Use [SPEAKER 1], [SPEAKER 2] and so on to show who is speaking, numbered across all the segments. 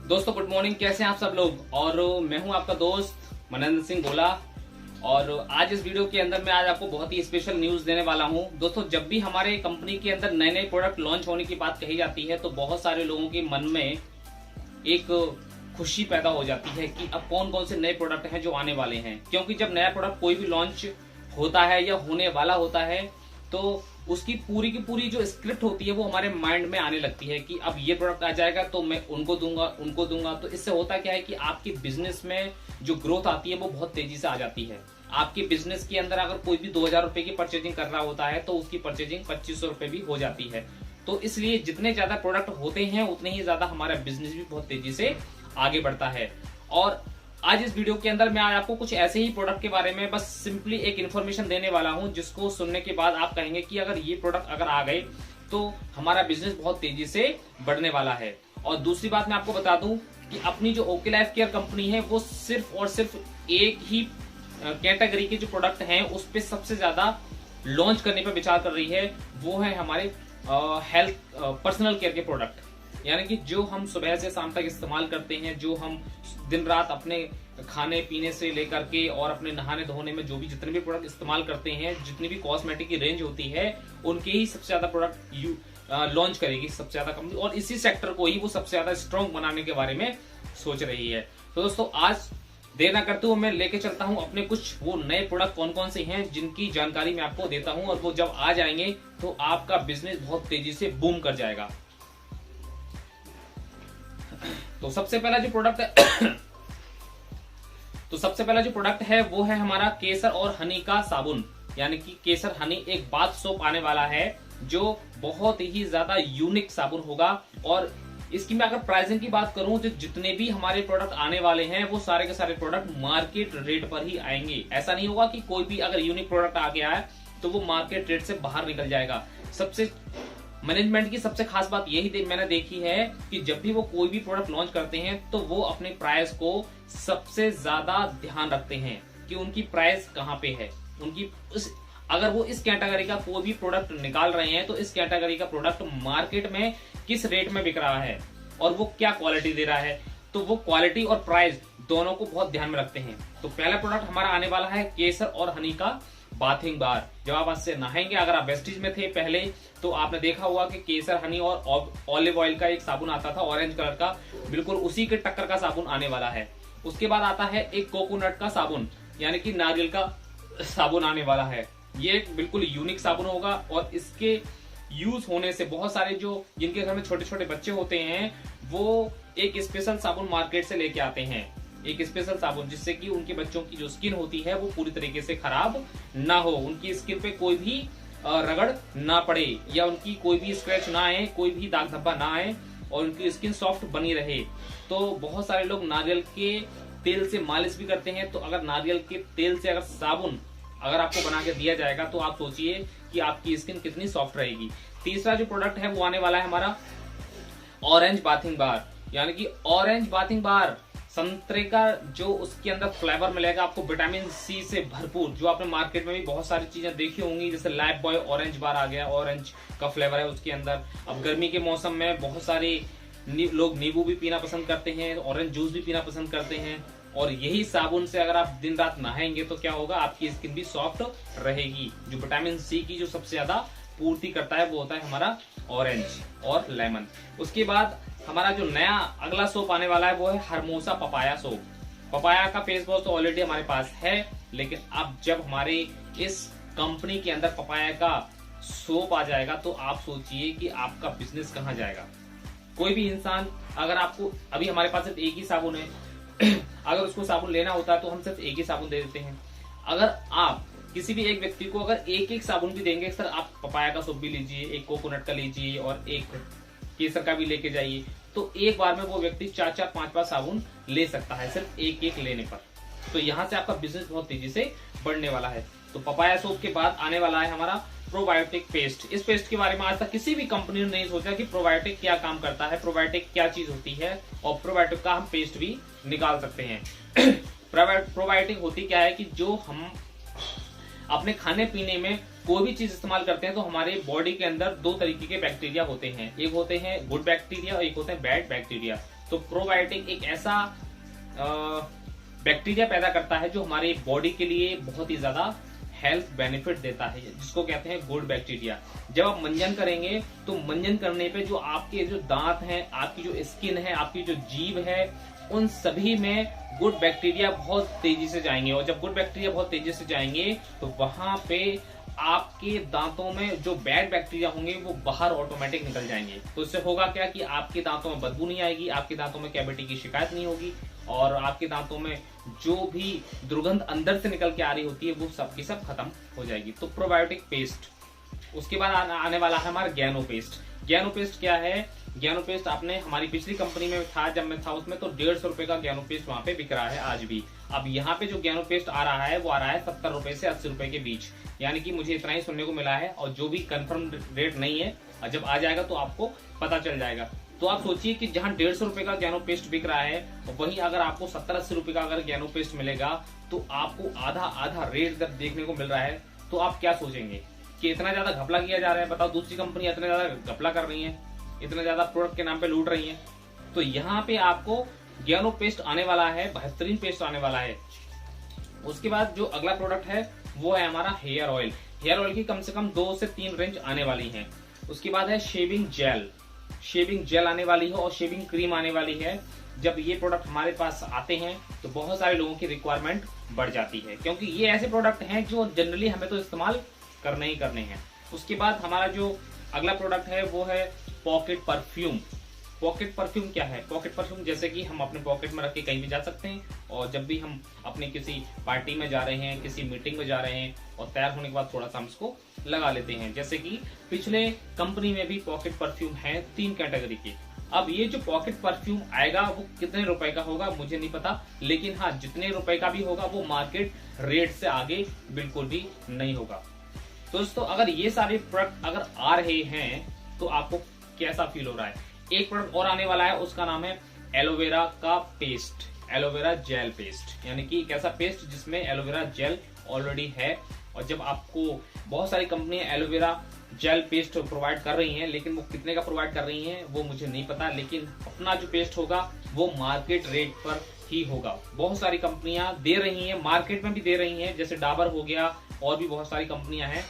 [SPEAKER 1] दोस्तों good morning, कैसे हैं आप सब लोग। और मैं हूं आपका दोस्त मनेंद्र सिंह गोला। और आज इस वीडियो के अंदर मैं आज आपको बहुत ही स्पेशल न्यूज देने वाला हूं। दोस्तों जब भी हमारे कंपनी के अंदर नए नए प्रोडक्ट लॉन्च होने की बात कही जाती है तो बहुत सारे लोगों के मन में एक खुशी पैदा हो जाती है कि अब कौन कौन से नए प्रोडक्ट हैं जो आने वाले हैं। क्योंकि जब नया प्रोडक्ट कोई भी लॉन्च होता है या होने वाला होता है तो उसकी पूरी की पूरी जो स्क्रिप्ट होती है वो हमारे माइंड में आने लगती है कि अब ये प्रोडक्ट आ जाएगा तो मैं उनको दूंगा। तो इससे होता क्या है कि आपकी बिजनेस में जो ग्रोथ आती है वो बहुत तेजी से आ जाती है। आपके बिजनेस के अंदर अगर कोई भी 2000 रुपए की परचेजिंग कर रहा होता है तो उसकी परचेजिंग 2500 रुपए भी हो जाती है। तो इसलिए जितने ज्यादा प्रोडक्ट होते हैं उतने ही ज्यादा हमारा बिजनेस भी बहुत तेजी से आगे बढ़ता है। और आज इस वीडियो के अंदर मैं आज आपको कुछ ऐसे ही प्रोडक्ट के बारे में बस सिंपली एक इन्फॉर्मेशन देने वाला हूं जिसको सुनने के बाद आप कहेंगे कि अगर ये प्रोडक्ट अगर आ गए तो हमारा बिजनेस बहुत तेजी से बढ़ने वाला है। और दूसरी बात मैं आपको बता दूं कि अपनी जो ओके लाइफ केयर कंपनी है वो सिर्फ और सिर्फ एक ही कैटेगरी के जो प्रोडक्ट हैं उस पर सबसे ज्यादा लॉन्च करने पर विचार कर रही है। वो है हमारे हेल्थ पर्सनल केयर के प्रोडक्ट, यानी कि जो हम सुबह से शाम तक इस्तेमाल करते हैं, जो हम दिन रात अपने खाने पीने से लेकर के और अपने नहाने धोने में जो भी जितने भी प्रोडक्ट इस्तेमाल करते हैं, जितनी भी कॉस्मेटिक की रेंज होती है उनके ही सबसे ज्यादा प्रोडक्ट लॉन्च करेगी सबसे ज्यादा कंपनी। और इसी सेक्टर को ही वो सबसे ज्यादा स्ट्रॉन्ग बनाने के बारे में सोच रही है। तो दोस्तों आज देर ना करते हुए मैं लेके चलता हूं अपने कुछ वो नए प्रोडक्ट कौन कौन से हैं जिनकी जानकारी मैं आपको देता हूं। और वो जब आ जाएंगे तो आपका बिजनेस बहुत तेजी से बूम कर जाएगा। तो सबसे पहला जो प्रोडक्ट है वो है हमारा केसर और हनी का साबुन, यानी कि केसर हनी एक बाथ सोप आने वाला है जो बहुत ही ज्यादा यूनिक साबुन होगा। और इसकी मैं अगर प्राइसिंग की बात करूं तो जितने भी हमारे प्रोडक्ट आने वाले हैं वो सारे के सारे प्रोडक्ट मार्केट रेट पर ही आएंगे। ऐसा नहीं होगा कि कोई भी अगर यूनिक प्रोडक्ट आ गया है तो वो मार्केट रेट से बाहर निकल जाएगा। मैनेजमेंट की सबसे खास बात यही मैंने देखी है कि जब भी वो कोई भी प्रोडक्ट लॉन्च करते हैं तो वो अपने प्राइस को सबसे ज्यादा ध्यान रखते हैं कि उनकी प्राइस कहाँ पे है। अगर वो इस कैटेगरी का कोई भी प्रोडक्ट निकाल रहे हैं तो इस कैटेगरी का प्रोडक्ट मार्केट में किस रेट में बिक रहा है और वो क्या क्वालिटी दे रहा है, तो वो क्वालिटी और प्राइस दोनों को बहुत ध्यान में रखते हैं। तो पहला प्रोडक्ट हमारा आने वाला है केसर और हनी का बाथिंग बार। जब आप आज से नहाएंगे, अगर आप वेस्टीज में थे पहले तो आपने देखा होगा कि केसर हनी और ऑलिव ऑयल का एक साबुन आता था ऑरेंज कलर का, बिल्कुल उसी के टक्कर का साबुन आने वाला है। उसके बाद आता है एक कोकोनट का साबुन, यानी कि नारियल का साबुन आने वाला है। ये एक बिल्कुल यूनिक साबुन होगा और इसके यूज होने से बहुत सारे जो जिनके घर में छोटे छोटे बच्चे होते हैं वो एक स्पेशल साबुन मार्केट से लेके आते हैं, एक स्पेशल साबुन जिससे कि उनके बच्चों की जो स्किन होती है वो पूरी तरीके से खराब ना हो, उनकी स्किन पे कोई भी रगड़ ना पड़े या उनकी कोई भी स्क्रैच ना आए, कोई भी दाग धब्बा ना आए और उनकी स्किन सॉफ्ट बनी रहे। तो बहुत सारे लोग नारियल के तेल से मालिश भी करते हैं। तो अगर नारियल के तेल से अगर साबुन अगर आपको बना के दिया जाएगा तो आप सोचिए कि आपकी स्किन कितनी सॉफ्ट रहेगी। तीसरा जो प्रोडक्ट है वो आने वाला है हमारा ऑरेंज बाथिंग बार, यानी कि ऑरेंज बाथिंग बार संतरे का जो उसके अंदर फ्लेवर मिलेगा आपको विटामिन सी से भरपूर, जो आपने मार्केट में भी बहुत सारी चीजें देखी होंगी, जैसे लाइफ बॉय ऑरेंज बार आ गया, ऑरेंज का फ्लेवर है उसके अंदर। अब गर्मी के मौसम में बहुत सारे लोग नींबू भी पीना पसंद करते हैं, ऑरेंज जूस भी पीना पसंद करते हैं। और यही साबुन से अगर आप दिन रात नहाएंगे तो क्या होगा, आपकी स्किन भी सॉफ्ट रहेगी। जो विटामिन सी की जो सबसे ज्यादा पूर्ति करता है वो होता है हमारा ऑरेंज और लेमन। उसके बाद हमारा जो नया अगला सोप आने वाला है वो है हरमोसा पपाया सोप। पपाया का फेस वॉश तो ऑलरेडी हमारे पास है, लेकिन अब जब हमारे इस कंपनी के अंदर पपाया का सोप आ जाएगा तो आप सोचिए कि आपका बिजनेस कहां जाएगा। कोई भी इंसान अगर आपको अभी हमारे पास सिर्फ एक ही साबुन है अगर उसको साबुन लेना होता है तो हम सिर्फ एक ही साबुन दे देते हैं। अगर आप किसी भी एक व्यक्ति को अगर एक एक साबुन भी देंगे, सर आप पपाया का सोप भी लीजिए, एक कोकोनट का लीजिए और एक केसर का भी लेके जाइए, तो एक बार में वो व्यक्ति 4-4, 5-5 साबुन ले सकता है सिर्फ एक एक लेने पर। तो यहाँ से आपका बिजनेस बहुत तेजी से बढ़ने वाला है। तो पपाया सोप के बाद आने वाला है हमारा प्रोबायोटिक पेस्ट। इस पेस्ट के बारे में आज तक किसी भी कंपनी ने नहीं सोचा कि प्रोबायोटिक क्या काम करता है, प्रोबायोटिक क्या चीज होती है और प्रोबायोटिक का हम पेस्ट भी निकाल सकते हैं। प्रोबायोटिक होती क्या है कि जो हम अपने खाने पीने में कोई भी चीज इस्तेमाल करते हैं तो हमारे बॉडी के अंदर दो तरीके के बैक्टीरिया होते हैं, एक होते हैं गुड बैक्टीरिया और एक होते हैं बैड बैक्टीरिया। तो प्रोबायोटिक एक ऐसा बैक्टीरिया पैदा करता है जो हमारे बॉडी के लिए बहुत ही ज्यादा हेल्थ बेनिफिट देता है, जिसको कहते हैं गुड बैक्टीरिया। जब आप मंजन करेंगे तो मंजन करने पे जो आपके जो दांत हैं, आपकी जो स्किन है, आपकी जो जीभ है, उन सभी में गुड बैक्टीरिया बहुत तेजी से जाएंगे। और जब गुड बैक्टीरिया बहुत तेजी से जाएंगे तो वहां पे आपके दांतों में जो बैड बैक्टीरिया होंगे वो बाहर ऑटोमेटिक निकल जाएंगे। तो इससे होगा क्या कि आपके दांतों में बदबू नहीं आएगी, आपके दांतों में कैविटी की शिकायत नहीं होगी, और आपके दांतों में जो भी दुर्गंध अंदर से निकल के आ रही होती है वो सब की सब खत्म हो जाएगी। तो प्रोबायोटिक पेस्ट। उसके बाद आने वाला है हमारा गैनो पेस्ट। गैनो पेस्ट क्या है? गैनो पेस्ट आपने हमारी पिछली कंपनी में था, जब मैं था उसमें, तो 150 रुपए का गैनो पेस्ट वहां पे बिक रहा है आज भी। अब यहाँ पे जो गैनो पेस्ट आ रहा है वो आ रहा है 70 रुपए से 80 रुपए के बीच, यानी कि मुझे इतना ही सुनने को मिला है, और जो भी कंफर्म रेट नहीं है, जब आ जाएगा तो आपको पता चल जाएगा। तो आप सोचिए कि जहां 150 रुपए का गैनो पेस्ट बिक रहा है, वहीं अगर आपको 70-80 रुपए का अगर गैनो पेस्ट मिलेगा तो आपको आधा आधा रेट जब देखने को मिल रहा है, तो आप क्या सोचेंगे कि इतना ज्यादा घपला किया जा रहा है। बताओ, दूसरी कंपनी इतना ज्यादा घपला कर रही है, इतना ज्यादा प्रोडक्ट के नाम पे लूट रही है। तो यहाँ पे आपको गैनो पेस्ट आने वाला है, बेहतरीन पेस्ट आने वाला है। उसके बाद जो अगला प्रोडक्ट है वो है हमारा हेयर ऑयल। हेयर ऑयल की कम से कम 2 से 3 रेंज आने वाली है। उसके बाद है शेविंग जेल। शेविंग जेल आने वाली है और शेविंग क्रीम आने वाली है। जब ये प्रोडक्ट हमारे पास आते हैं तो बहुत सारे लोगों की रिक्वायरमेंट बढ़ जाती है, क्योंकि ये ऐसे प्रोडक्ट हैं जो जनरली हमें तो इस्तेमाल करने ही करने हैं। उसके बाद हमारा जो अगला प्रोडक्ट है वो है पॉकेट परफ्यूम। पॉकेट परफ्यूम क्या है? पॉकेट परफ्यूम जैसे कि हम अपने पॉकेट में रख के कहीं भी जा सकते हैं, और जब भी हम अपने किसी पार्टी में जा रहे हैं, किसी मीटिंग में जा रहे हैं, और तैयार होने के बाद थोड़ा सा हम इसको लगा लेते हैं। जैसे कि पिछले कंपनी में भी पॉकेट परफ्यूम है 3 कैटेगरी के। अब ये जो पॉकेट परफ्यूम आएगा वो कितने रुपए का होगा मुझे नहीं पता, लेकिन हाँ, जितने रुपए का भी होगा वो मार्केट रेट से आगे बिल्कुल भी नहीं होगा। दोस्तों, अगर ये सारे प्रोडक्ट अगर आ रहे हैं तो आपको कैसा फील हो रहा है? एक प्रोडक्ट और आने वाला है, उसका नाम है एलोवेरा का पेस्ट, एलोवेरा जेल पेस्ट, यानी कि एक ऐसा पेस्ट जिसमें एलोवेरा जेल ऑलरेडी है। और जब आपको बहुत सारी कंपनियां एलोवेरा जेल पेस्ट प्रोवाइड कर रही हैं, लेकिन वो कितने का प्रोवाइड कर रही हैं वो मुझे नहीं पता, लेकिन अपना जो पेस्ट होगा वो मार्केट रेट पर ही होगा। बहुत सारी कंपनियां दे रही हैं, मार्केट में भी दे रही हैं, जैसे डाबर हो गया, और भी बहुत सारी कंपनियां हैं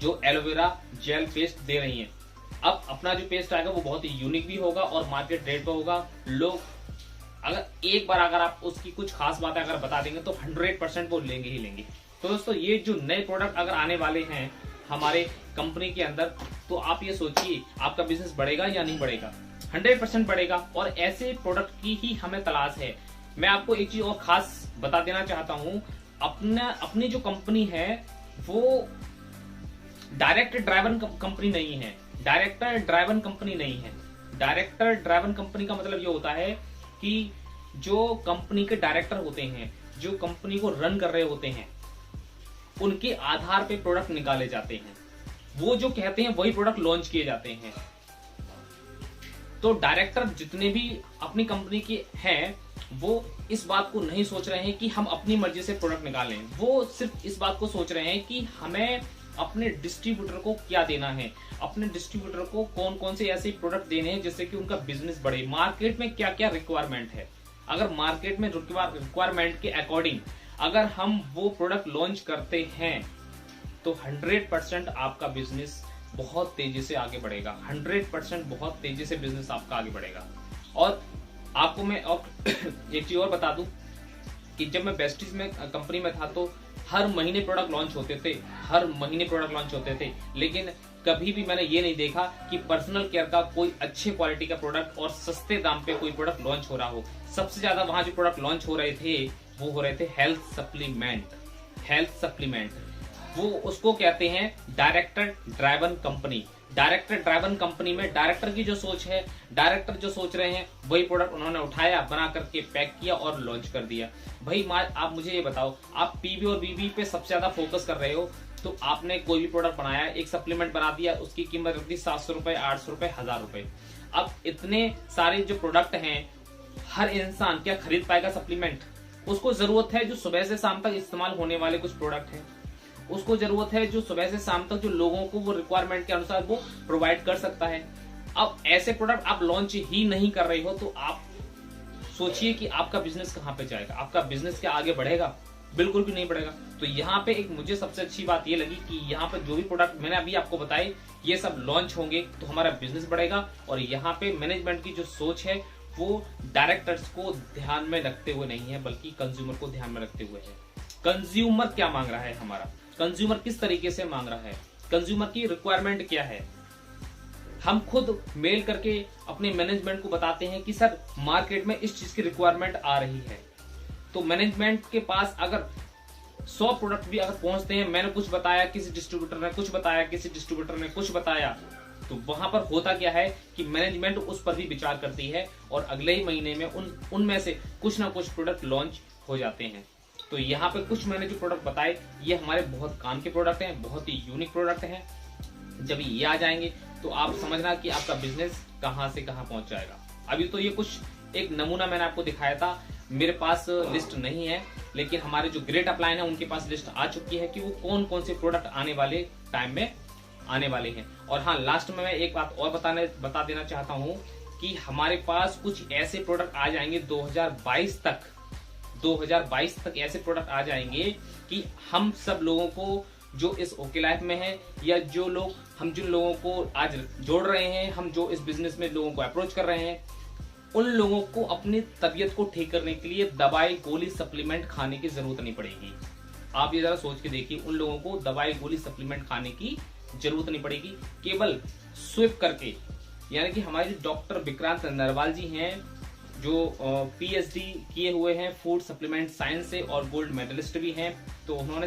[SPEAKER 1] जो एलोवेरा जेल पेस्ट दे रही हैं। अब अपना जो पेस्ट आएगा वो बहुत ही यूनिक भी होगा और मार्केट रेट पर होगा। लोग अगर एक बार अगर आप उसकी कुछ खास बातें अगर बता देंगे तो 100% वो लेंगे ही लेंगे। तो दोस्तों, ये जो नए प्रोडक्ट अगर आने वाले हैं हमारे कंपनी के अंदर, तो आप ये सोचिए आपका बिजनेस बढ़ेगा या नहीं बढ़ेगा? 100% बढ़ेगा, और ऐसे प्रोडक्ट की ही हमें तलाश है। मैं आपको एक चीज और खास बता देना चाहता हूँ, अपनी जो कंपनी है वो डायरेक्ट ड्राइवन कंपनी नहीं है, डायरेक्टर ड्राइवन कंपनी नहीं है। डायरेक्टर ड्राइवन कंपनी का मतलब ये होता है कि जो कंपनी के डायरेक्टर होते हैं, जो कंपनी को रन कर रहे होते हैं, उनके आधार पे प्रोडक्ट निकाले जाते हैं। वो जो कहते हैं वही प्रोडक्ट लॉन्च किए जाते हैं। तो डायरेक्टर जितने भी अपनी कंपनी के हैं वो इस बात को नहीं सोच रहे हैं कि हम अपनी मर्जी से प्रोडक्ट निकालें, वो सिर्फ इस बात को सोच रहे हैं कि हमें अपने डिस्ट्रीब्यूटर को क्या देना है, अपने डिस्ट्रीब्यूटर को कौन कौन से ऐसे प्रोडक्ट देने हैं जिससे कि उनका बिजनेस बढ़े, मार्केट में क्या क्या रिक्वायरमेंट है। अगर मार्केट में रिक्वायरमेंट के अकॉर्डिंग अगर हम वो प्रोडक्ट लॉन्च करते हैं तो 100% आपका बिजनेस बहुत तेजी से आगे बढ़ेगा। 100% बहुत तेजी से बिजनेस आपका आगे बढ़ेगा। और आपको मैं और एक चीज और बता दूं कि जब मैं बेस्टीज में कंपनी में था तो हर महीने प्रोडक्ट लॉन्च होते थे, हर महीने प्रोडक्ट लॉन्च होते थे, लेकिन कभी भी मैंने ये नहीं देखा कि पर्सनल केयर का कोई अच्छे क्वालिटी का प्रोडक्ट और सस्ते दाम पे कोई प्रोडक्ट लॉन्च हो रहा हो। सबसे ज्यादा वहां जो प्रोडक्ट लॉन्च हो रहे थे वो हो रहे थे हेल्थ सप्लीमेंट। हेल्थ सप्लीमेंट वो उसको कहते हैं director driven company. Director driven company में डायरेक्टर की जो सोच है, डायरेक्टर जो सोच रहे हैं वही प्रोडक्ट उन्होंने उठाया, बना करके पैक किया और लॉन्च कर दिया। भाई आप मुझे ये बताओ, आप पीबी और बीबी पे सबसे ज्यादा फोकस कर रहे हो, तो आपने कोई भी प्रोडक्ट बनाया, एक सप्लीमेंट बना दिया, उसकी कीमत रख दी 700 रुपए, 800 रुपए, 1000 रुपए। अब इतने सारे जो प्रोडक्ट हैं, हर इंसान क्या खरीद पाएगा सप्लीमेंट? उसको जरूरत है जो सुबह से शाम तक इस्तेमाल होने वाले कुछ प्रोडक्ट हैं, उसको जरूरत है जो सुबह से शाम तक जो लोगों को वो रिक्वायरमेंट के अनुसार वो प्रोवाइड कर सकता है। अब ऐसे प्रोडक्ट आप लॉन्च ही नहीं कर रहे हो तो आप सोचिए कि आपका बिजनेस कहां पे जाएगा, आपका बिजनेस क्या आगे बढ़ेगा? बिल्कुल भी नहीं बढ़ेगा। तो यहाँ पे एक मुझे सबसे अच्छी बात ये लगी कि यहाँ पे जो भी प्रोडक्ट मैंने अभी आपको बताए ये सब लॉन्च होंगे तो हमारा बिजनेस बढ़ेगा। और यहाँ पे मैनेजमेंट की जो सोच है वो डायरेक्टर्स को ध्यान में रखते हुए नहीं है, बल्कि कंज्यूमर को ध्यान में रखते हुए है। कंज्यूमर क्या मांग रहा है हमारा, कंज्यूमर किस तरीके से मांग रहा है, कंज्यूमर की रिक्वायरमेंट क्या है। हम खुद मेल करके अपने मैनेजमेंट को बताते हैं कि सर मार्केट में इस चीज की रिक्वायरमेंट आ रही है। तो मैनेजमेंट के पास अगर 100 प्रोडक्ट भी अगर पहुंचते हैं, मैंने कुछ बताया, किसी डिस्ट्रीब्यूटर ने कुछ बताया, किसी डिस्ट्रीब्यूटर ने कुछ बताया, तो वहां पर होता क्या है कि मैनेजमेंट उस पर भी विचार करती है और अगले ही महीने में उनमें से कुछ ना कुछ प्रोडक्ट लॉन्च हो जाते हैं। तो यहाँ पे कुछ मैंने जो प्रोडक्ट बताए ये हमारे बहुत काम के प्रोडक्ट हैं, बहुत ही यूनिक प्रोडक्ट हैं। जब ये आ जाएंगे तो आप समझना कि आपका बिजनेस कहां से कहां पहुंच जाएगा। अभी तो ये कुछ एक नमूना मैंने आपको दिखाया था, मेरे पास लिस्ट नहीं है, लेकिन हमारे जो ग्रेट अपलाइन है उनके पास लिस्ट आ चुकी है कि वो कौन कौन से प्रोडक्ट आने वाले टाइम में आने वाले हैं। और हाँ, लास्ट में मैं एक बात और बता देना चाहता हूं कि हमारे पास कुछ ऐसे प्रोडक्ट आ जाएंगे 2022 तक ऐसे प्रोडक्ट आ जाएंगे कि हम सब लोगों को जो इस ओके लाइफ में है या जो लोग हम जिन लोगों को आज जोड़ रहे हैं, हम जो इस बिजनेस में लोगों को अप्रोच कर रहे हैं, उन लोगों को अपनी तबीयत को ठीक करने के लिए दवाई गोली सप्लीमेंट खाने की जरूरत नहीं पड़ेगी। आप ये जरा सोच के देखिए, उन लोगों को दवाई गोली सप्लीमेंट खाने की जरूरत नहीं पड़ेगी। केवल स्विप करके, यानी कि हमारे जो डॉक्टर विक्रांत नरवाल जी हैं जो पीएचडी किए हुए हैं फूड सप्लीमेंट साइंस से और गोल्ड मेडलिस्ट भी हैं, तो उन्होंने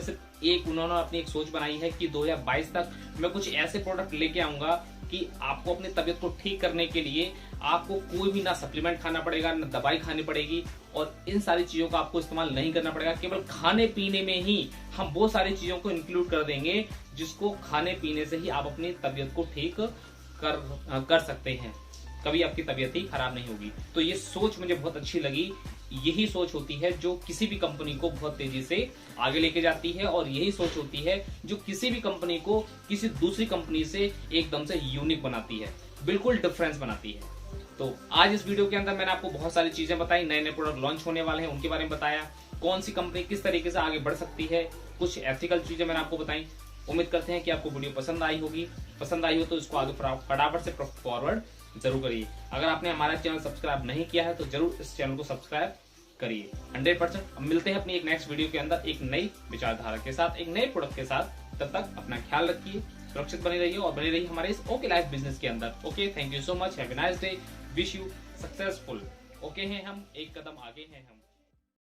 [SPEAKER 1] अपनी एक सोच बनाई है कि 2022 तक मैं कुछ ऐसे प्रोडक्ट लेके आऊंगा कि आपको अपनी तबीयत को ठीक करने के लिए आपको कोई भी ना सप्लीमेंट खाना पड़ेगा, ना दवाई खानी पड़ेगी, और इन सारी चीजों का आपको इस्तेमाल नहीं करना पड़ेगा। केवल खाने पीने में ही हम वो सारी चीजों को इंक्लूड कर देंगे जिसको खाने पीने से ही आप अपनी तबीयत को ठीक कर सकते हैं, कभी आपकी तबीयत ही खराब नहीं होगी। तो ये सोच मुझे बहुत अच्छी लगी। यही सोच होती है जो किसी भी कंपनी को बहुत तेजी से आगे लेके जाती है, और यही सोच होती है जो किसी भी कंपनी को किसी दूसरी कंपनी से एकदम से यूनिक बनाती है, बिल्कुल डिफरेंस बनाती है। तो आज इस वीडियो के अंदर मैंने आपको बहुत सारी चीजें बताई, नए नए प्रोडक्ट लॉन्च होने वाले हैं उनके बारे में बताया, कौन सी कंपनी किस तरीके से आगे बढ़ सकती है, कुछ एथिकल चीजें मैंने आपको बताई। उम्मीद करते हैं कि आपको वीडियो पसंद आई होगी। पसंद आई हो तो इसको आगे फटाफट से फॉरवर्ड जरूर करिए। अगर आपने हमारा चैनल सब्सक्राइब नहीं किया है तो जरूर इस चैनल को सब्सक्राइब करिए 100%। अब मिलते हैं अपनी एक नेक्स्ट वीडियो के अंदर एक नई विचारधारा के साथ, एक नए प्रोडक्ट के साथ। तब तक अपना ख्याल रखिए, सुरक्षित बने रहिए और बने रहिए हमारे इस ओके लाइफ बिजनेस के अंदर। Okay, thank you so much, have a nice day, wish you successful. Okay हैं हम, एक कदम आगे हैं हम।